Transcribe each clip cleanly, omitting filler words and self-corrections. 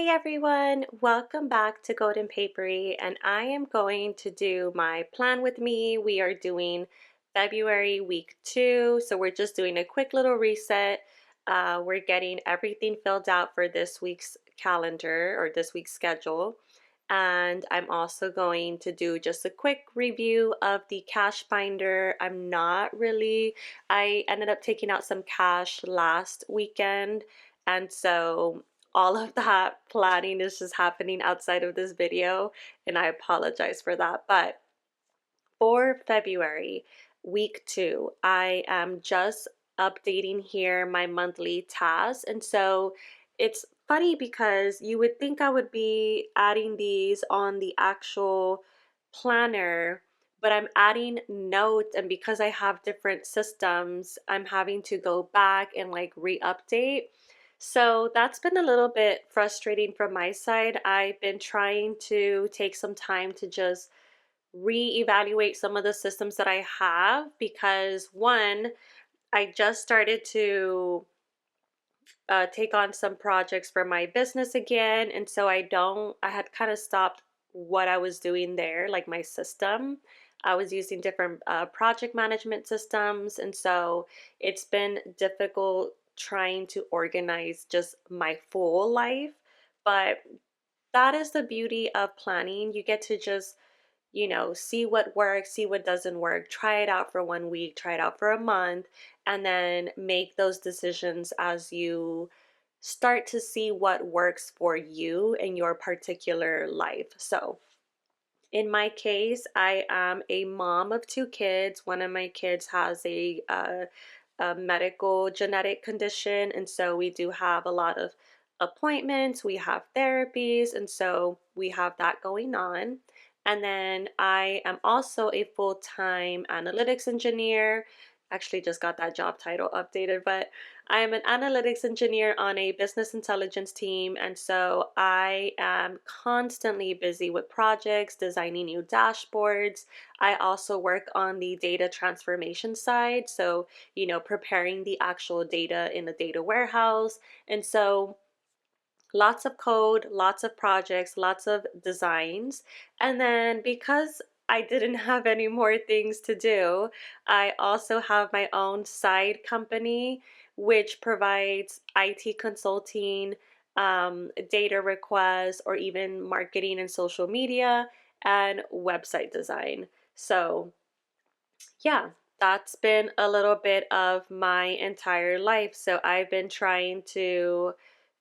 Hey everyone, welcome back to Golden Papery, and I am going to do my plan with me. We are doing February week 2, so we're just doing a quick little reset. We're getting everything filled out for this week's calendar or this week's schedule. And I'm also going to do just a quick review of the cash binder. I ended up taking out some cash last weekend, and so all of that planning is just happening outside of this video, and I apologize for that. But for February, week 2, I am just updating here my monthly tasks. And so it's funny because you would think I would be adding these on the actual planner, but I'm adding notes, and because I have different systems, I'm having to go back and like re-update. So that's been a little bit frustrating from my side. I've been trying to take some time to just reevaluate some of the systems that I have because one, I just started to take on some projects for my business again, and so I had kind of stopped what I was doing there, like my system. I was using different project management systems, and so it's been difficult trying to organize just my full life. But that is the beauty of planning. You get to just see what works, see what doesn't work, try it out for 1 week, try it out for a month, and then make those decisions as you start to see what works for you in your particular life. So, in my case, I am a mom of 2 kids. One of my kids has a medical genetic condition, and so we do have a lot of appointments, we have therapies, and so we have that going on. And then I am also a full-time analytics engineer. Actually just got that job title updated, but I am an analytics engineer on a business intelligence team, and so I am constantly busy with projects, designing new dashboards. I also work on the data transformation side, so preparing the actual data in the data warehouse. And so lots of code, lots of projects, lots of designs. And then because I didn't have any more things to do, I also have my own side company which provides IT consulting, data requests, or even marketing and social media and website design. So yeah, that's been a little bit of my entire life. So I've been trying to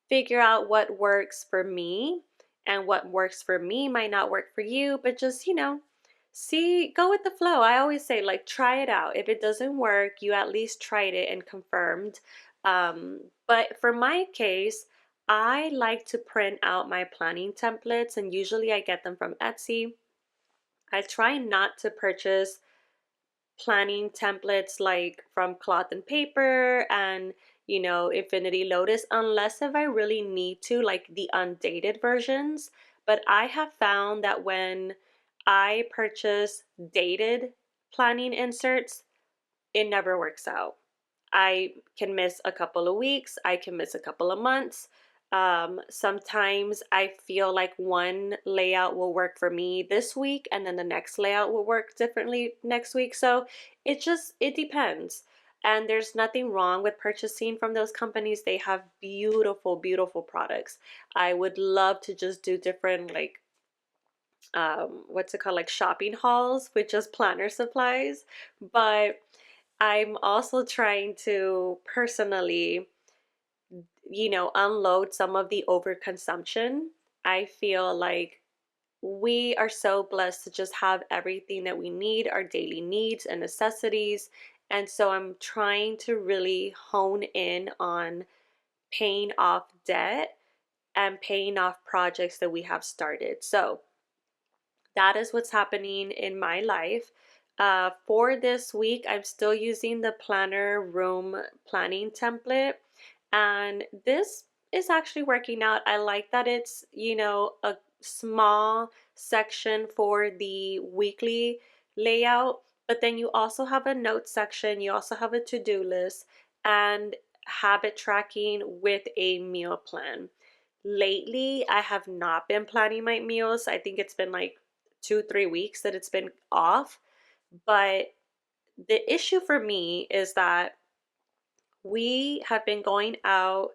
figure out what works for me, and what works for me might not work for you, but just, see, go with the flow. I always say, like, try it out. If it doesn't work, you at least tried it and confirmed. But for my case, I like to print out my planning templates, and usually I get them from Etsy. I try not to purchase planning templates like from cloth and paper and Infinity Lotus, unless if I really need to, like the undated versions. But I have found that when I purchase dated planning inserts, it never works out. I can miss a couple of weeks, I can miss a couple of months. Sometimes I feel like one layout will work for me this week, and then the next layout will work differently next week. So it depends. And there's nothing wrong with purchasing from those companies. They have beautiful, beautiful products. I would love to just do different, like, what's it called, like shopping hauls with just planner supplies. But I'm also trying to personally, unload some of the overconsumption. I feel like we are so blessed to just have everything that we need, our daily needs and necessities. And so I'm trying to really hone in on paying off debt and paying off projects that we have started. So that is what's happening in my life. For this week, I'm still using the planner room planning template, and this is actually working out. I like that it's, a small section for the weekly layout, but then you also have a notes section, you also have a to-do list, and habit tracking with a meal plan. lately I have not been planning my meals. I think it's been like 2, 3 weeks that it's been off. But the issue for me is that we have been going out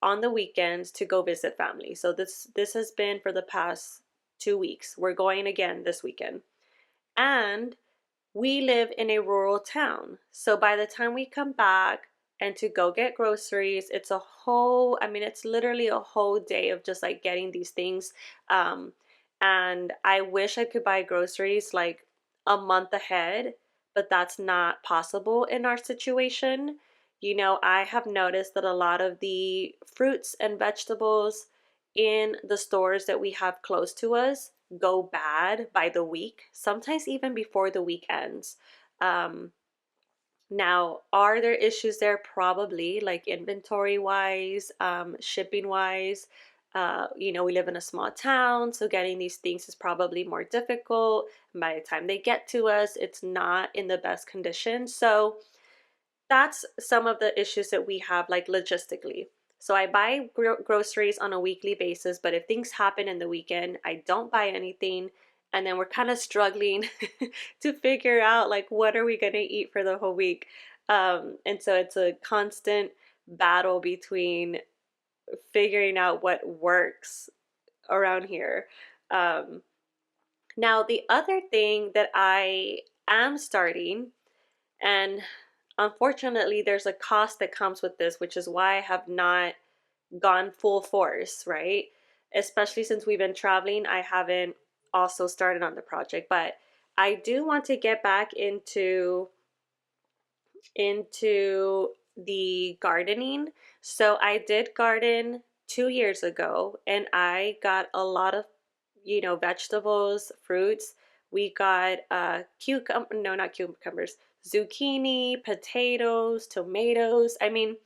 on the weekends to go visit family. So this has been for the past 2 weeks. We're going again this weekend. And we live in a rural town. So by the time we come back and to go get groceries, it's a whole, I mean, it's literally a whole day of just like getting these things. Um, and I wish I could buy groceries like a month ahead, but that's not possible in our situation. You know, I have noticed that a lot of the fruits and vegetables in the stores that we have close to us go bad by the week, sometimes even before the week ends. Um, Now, are there issues there? Probably, like inventory wise, shipping wise. You know, we live in a small town, so getting these things is probably more difficult. By the time they get to us, it's not in the best condition. So, that's some of the issues that we have, like logistically. So I buy groceries on a weekly basis, but if things happen in the weekend, I don't buy anything. And then we're kind of struggling to figure out like what are we going to eat for the whole week. And so it's a constant battle between figuring out what works around here. Um, Now, the other thing that I am starting, and unfortunately, there's a cost that comes with this, which is why I have not gone full force, right? Especially since we've been traveling, I haven't also started on the project, but I do want to get back into the gardening. So I did garden 2 years ago and I got a lot of, you know, vegetables, fruits. We got no, not cucumbers, zucchini, potatoes, tomatoes. I mean,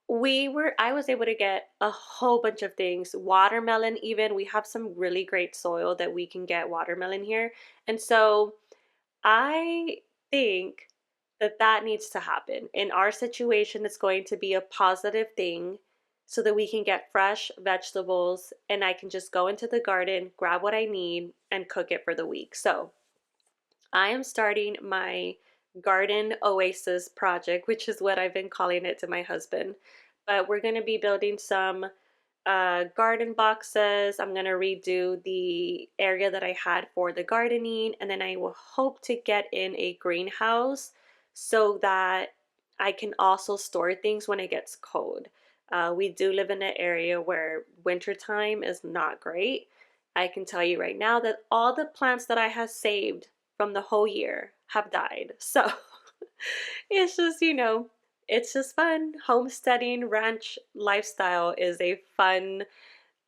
I was able to get a whole bunch of things. Watermelon even. We have some really great soil that we can get watermelon here. And so I think that that needs to happen. In our situation, it's going to be a positive thing so that we can get fresh vegetables and I can just go into the garden, grab what I need, and cook it for the week. So I am starting my garden oasis project, which is what I've been calling it to my husband. But we're going to be building some garden boxes. I'm going to redo the area that I had for the gardening, and then I will hope to get in a greenhouse so that I can also store things when it gets cold. We do live in an area where wintertime is not great. I can tell you right now that all the plants that I have saved from the whole year have died. So it's just, you know, it's just fun. Homesteading ranch lifestyle is a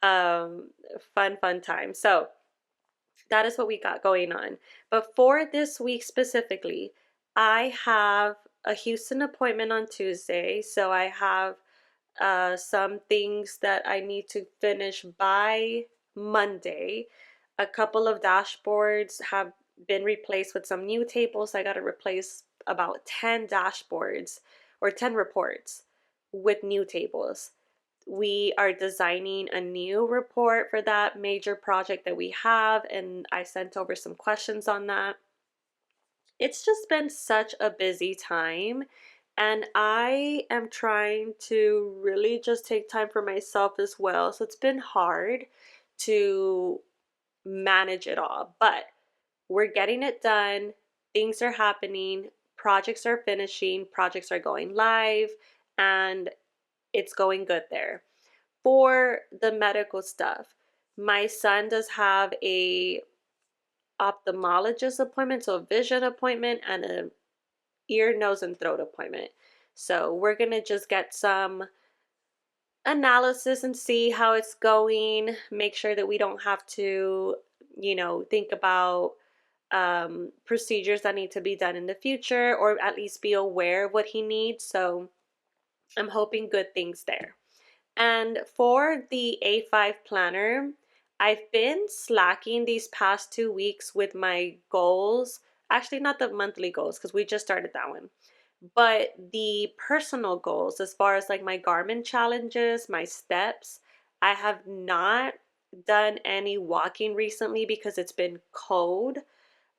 um, fun time. So that is what we got going on. But for this week specifically, I have a Houston appointment on Tuesday. So I have some things that I need to finish by Monday. A couple of dashboards have been replaced with some new tables. I got to replace about 10 dashboards or 10 reports with new tables. We are designing a new report for that major project that we have, and I sent over some questions on that. It's just been such a busy time, and I am trying to really just take time for myself as well. So it's been hard to manage it all, but we're getting it done. Things are happening, projects are finishing, projects are going live, and it's going good there. For the medical stuff, my son does have a ophthalmologist appointment, so a vision appointment, and a ear, nose, and throat appointment. So we're gonna just get some analysis and see how it's going, make sure that we don't have to, you know, think about procedures that need to be done in the future, or at least be aware of what he needs. So I'm hoping good things there. And for the A5 planner, I've been slacking these past 2 weeks with my goals. Actually, not the monthly goals because we just started that one, but the personal goals as far as like my Garmin challenges, my steps. I have not done any walking recently because it's been cold.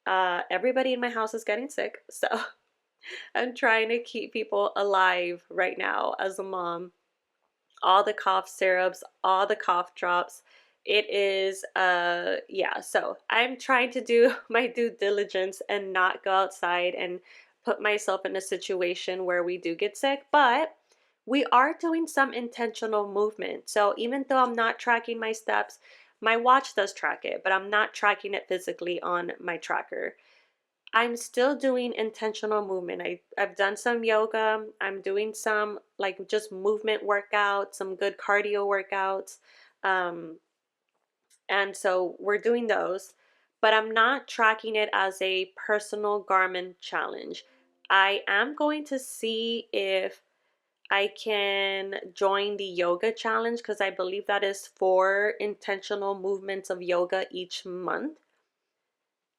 Everybody in my house is getting sick, so I'm trying to keep people alive right now as a mom. All the cough syrups, all the cough drops. It is yeah, so I'm trying to do my due diligence and not go outside and put myself in a situation where we do get sick, but we are doing some intentional movement. So even though I'm not tracking my steps, my watch does track it, but I'm not tracking it physically on my tracker. I'm still doing intentional movement. I've done some yoga. I'm doing some like just movement workouts, some good cardio workouts. Um, and so we're doing those, but I'm not tracking it as a personal Garmin challenge. I am going to see if I can join the yoga challenge because I believe that is 4 intentional movements of yoga each month.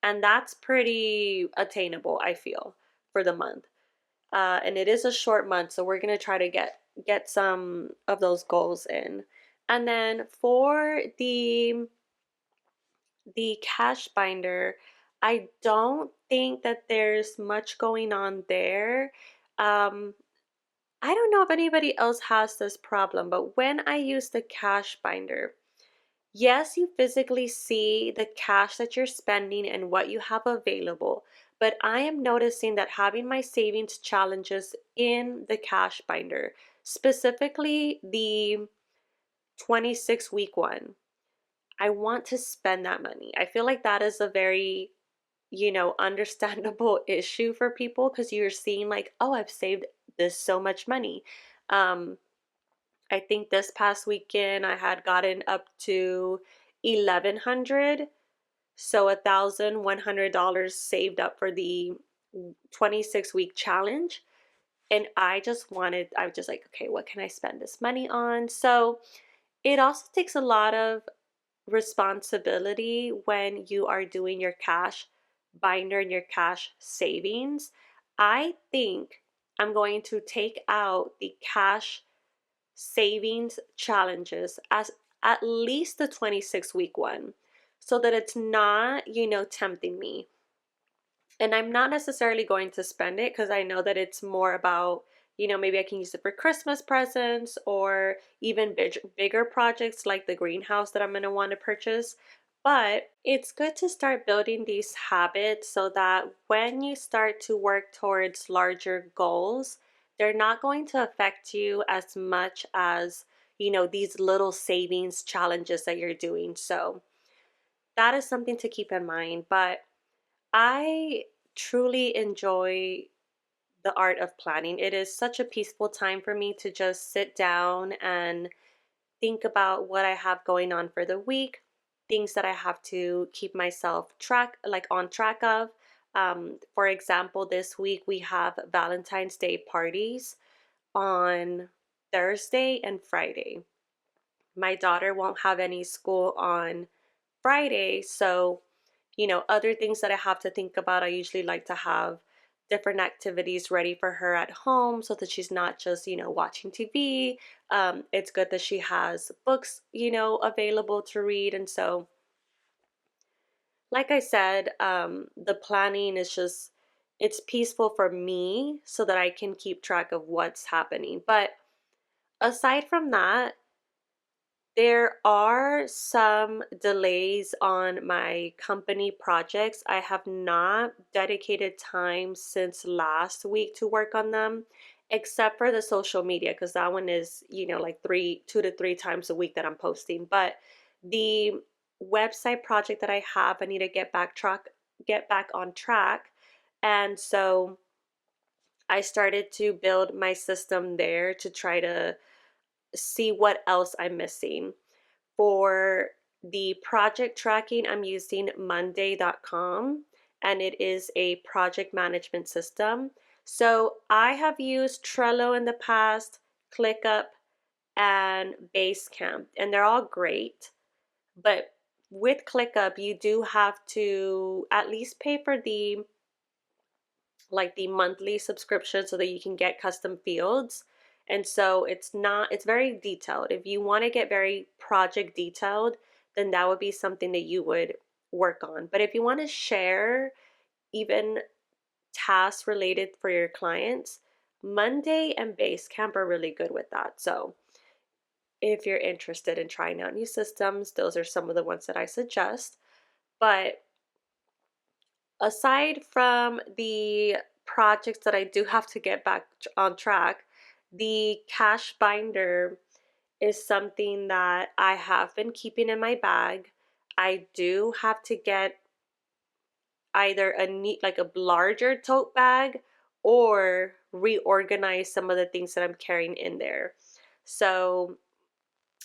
And that's pretty attainable, I feel, for the month. And it is a short month, so we're gonna try to get some of those goals in. And then for the cash binder, I don't think that there's much going on there. Um, I don't know if anybody else has this problem, but when I use the cash binder, yes, you physically see the cash that you're spending and what you have available, but I am noticing that having my savings challenges in the cash binder, specifically the 26-week one, I want to spend that money. I feel like that is a very, understandable issue for people because you're seeing like, oh, I've saved this so much money. Um, I think this past weekend I had gotten up to 1100, so $1,100 saved up for the 26-week challenge. And I was just like, okay, what can I spend this money on? So it also takes a lot of responsibility when you are doing your cash binder and your cash savings. I think I'm going to take out the cash savings challenges as at least the 26-week one so that it's not, tempting me. And I'm not necessarily going to spend it because I know that it's more about, maybe I can use it for Christmas presents or even bigger projects like the greenhouse that I'm going to want to purchase. But it's good to start building these habits so that when you start to work towards larger goals, they're not going to affect you as much as, these little savings challenges that you're doing. So that is something to keep in mind. But I truly enjoy the art of planning. It is such a peaceful time for me to just sit down and think about what I have going on for the week, things that I have to keep myself on track of. For example, this week we have Valentine's Day parties on Thursday and Friday. My daughter won't have any school on Friday, so other things that I have to think about, I usually like to have different activities ready for her at home so that she's not just, watching TV. It's good that she has books, available to read. And so, like I said, the planning is just, it's peaceful for me so that I can keep track of what's happening. But aside from that, there are some delays on my company projects. I have not dedicated time since last week to work on them, except for the social media, because that one is, like 2 to 3 times a week that I'm posting. But the website project that I have, I need to get back on track. And so I started to build my system there to try to see what else I'm missing. For the project tracking, I'm using Monday.com, and it is a project management system. So I have used Trello in the past, ClickUp, and Basecamp, and they're all great. But with ClickUp, you do have to at least pay for the monthly subscription so that you can get custom fields. And so it's very detailed. If you want to get very project detailed, then that would be something that you would work on. But if you want to share even tasks related for your clients, Monday and Basecamp are really good with that. So if you're interested in trying out new systems, those are some of the ones that I suggest. But aside from the projects that I do have to get back on track, the cash binder is something that I have been keeping in my bag. I do have to get either a neat, like a larger tote bag, or reorganize some of the things that I'm carrying in there. So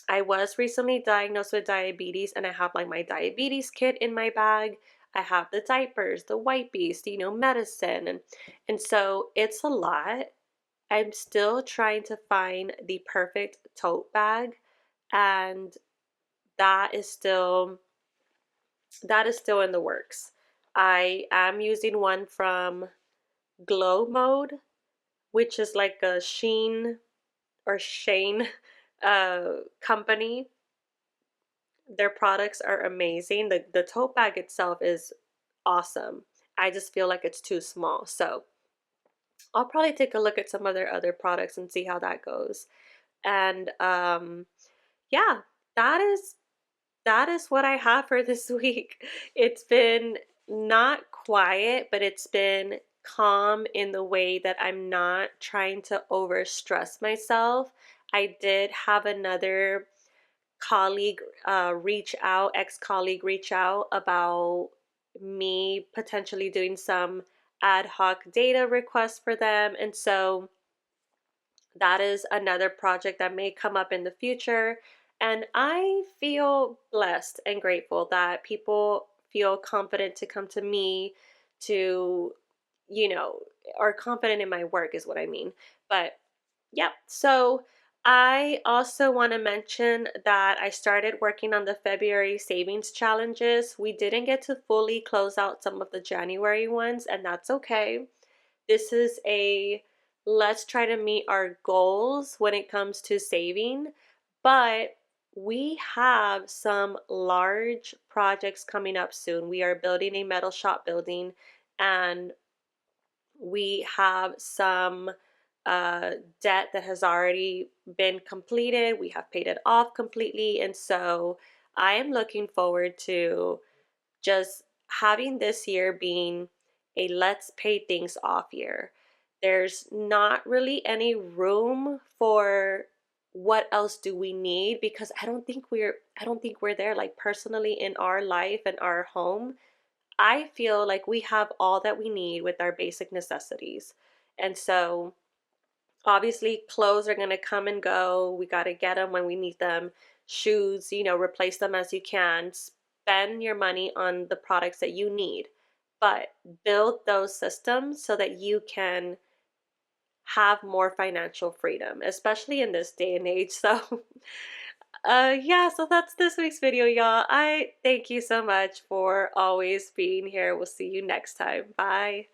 I was recently diagnosed with diabetes, and I have like my diabetes kit in my bag. I have the diapers, the wipes, medicine, and so it's a lot. I'm still trying to find the perfect tote bag, and that is still in the works. I am using one from Glow Mode, which is like a Shane company. Their products are amazing. The tote bag itself is awesome. I just feel like it's too small. So I'll probably take a look at some of their other products and see how that goes. And yeah, that is what I have for this week. It's been not quiet, but it's been calm in the way that I'm not trying to overstress myself. I did have another colleague ex-colleague reach out about me potentially doing some ad hoc data requests for them. And so that is another project that may come up in the future. And I feel blessed and grateful that people feel confident to come to me to, you know, are confident in my work, is what I mean. But yep. So I also want to mention that I started working on the February savings challenges. We didn't get to fully close out some of the January ones, and that's okay. This is a let's try to meet our goals when it comes to saving, but we have some large projects coming up soon. We are building a metal shop building, and we have some debt that has already been completed. We have paid it off completely. And so I am looking forward to just having this year being a let's pay things off year. There's not really any room for what else do we need, because I don't think we're there, like personally in our life and our home. I feel like we have all that we need with our basic necessities. And so obviously clothes are going to come and go. We got to get them when we need them. Shoes, replace them as you can. Spend your money on the products that you need, but build those systems so that you can have more financial freedom, especially in this day and age. So yeah, so that's this week's video, y'all. I thank you so much for always being here. We'll see you next time. Bye.